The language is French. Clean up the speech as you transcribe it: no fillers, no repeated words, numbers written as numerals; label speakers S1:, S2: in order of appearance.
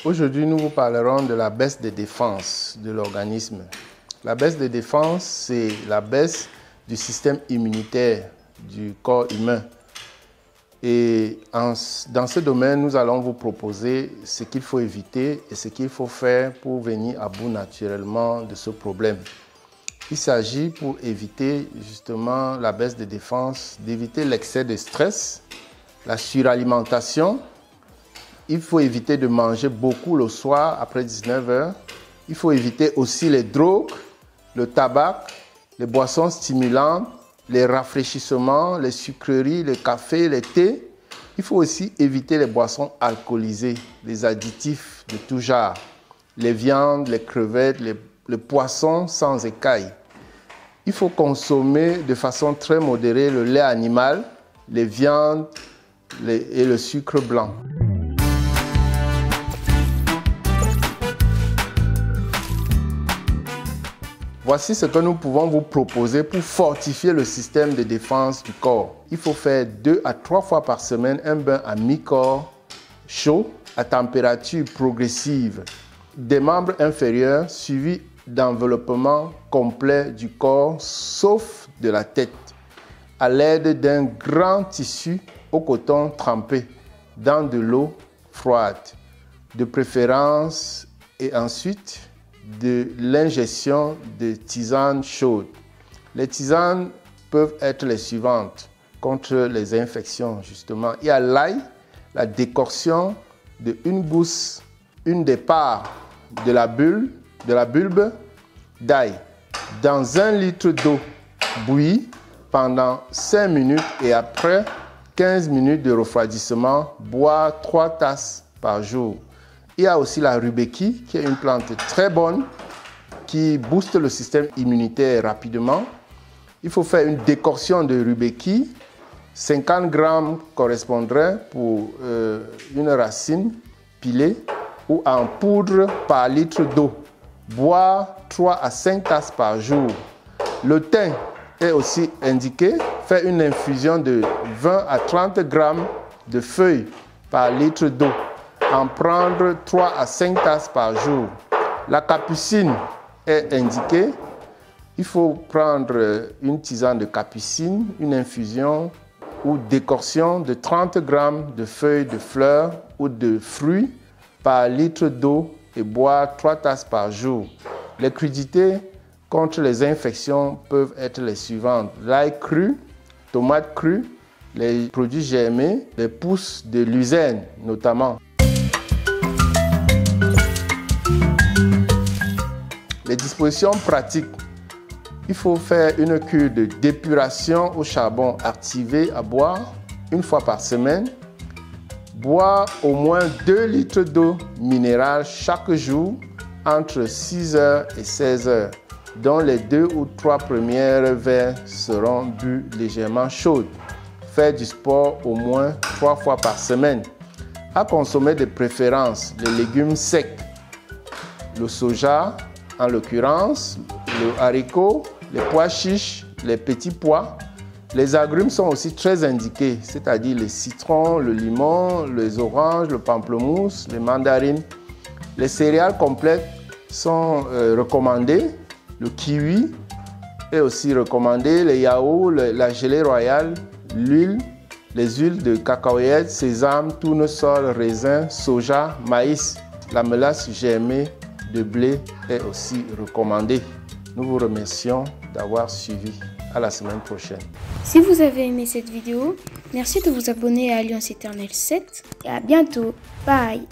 S1: Aujourd'hui, nous vous parlerons de la baisse des défenses de l'organisme. La baisse des défenses, c'est la baisse du système immunitaire du corps humain. Et dans ce domaine, nous allons vous proposer ce qu'il faut éviter et ce qu'il faut faire pour venir à bout naturellement de ce problème. Il s'agit, pour éviter justement la baisse des défenses, d'éviter l'excès de stress, la suralimentation. Il faut éviter de manger beaucoup le soir après 19 h. Il faut éviter aussi les drogues, le tabac, les boissons stimulantes, les rafraîchissements, les sucreries, le café, le thé. Il faut aussi éviter les boissons alcoolisées, les additifs de tout genre, les viandes, les crevettes, les poissons sans écailles. Il faut consommer de façon très modérée le lait animal, les viandes et le sucre blanc. Voici ce que nous pouvons vous proposer pour fortifier le système de défense du corps. Il faut faire 2 à 3 fois par semaine un bain à mi-corps chaud à température progressive des membres inférieurs suivi d'enveloppement complet du corps sauf de la tête à l'aide d'un grand tissu au coton trempé dans de l'eau froide de préférence et ensuite de l'ingestion de tisanes chaudes. Les tisanes peuvent être les suivantes contre les infections justement. Il y a l'ail, la décoction de une gousse, une des parts de la bulbe d'ail dans 1 litre d'eau bouillie pendant 5 minutes et après 15 minutes de refroidissement, boire 3 tasses par jour. Il y a aussi la rubéki, qui est une plante très bonne, qui booste le système immunitaire rapidement. Il faut faire une décoction de rubéki. 50 grammes correspondrait pour une racine pilée ou en poudre par litre d'eau. Boire 3 à 5 tasses par jour. Le thym est aussi indiqué. Faire une infusion de 20 à 30 grammes de feuilles par litre d'eau. En prendre 3 à 5 tasses par jour. La capucine est indiquée. Il faut prendre une tisane de capucine, une infusion ou décoction de 30 grammes de feuilles de fleurs ou de fruits par litre d'eau et boire 3 tasses par jour. Les crudités contre les infections peuvent être les suivantes: l'ail cru, tomates crues, les produits germés, les pousses de luzerne notamment. Les dispositions pratiques. Il faut faire une cure de d'épuration au charbon activé à boire 1 fois par semaine. Boire au moins 2 litres d'eau minérale chaque jour entre 6 h et 16 h, dont les 2 ou 3 premières verres seront bu légèrement chaudes. Faire du sport au moins 3 fois par semaine. À consommer de préférence les légumes secs, le soja, en l'occurrence, le haricot, les pois chiches, les petits pois. Les agrumes sont aussi très indiqués, c'est-à-dire les citrons, le limon, les oranges, le pamplemousse, les mandarines. Les céréales complètes sont recommandées. Le kiwi est aussi recommandé, les yaourts, la gelée royale, l'huile, les huiles de cacahuètes, sésame, tournesol, raisin, soja, maïs. La mélasse germée de blé est aussi recommandée. Nous vous remercions d'avoir suivi. À la semaine prochaine.
S2: Si vous avez aimé cette vidéo, merci de vous abonner à Alliance Éternelle 7 et à bientôt. Bye.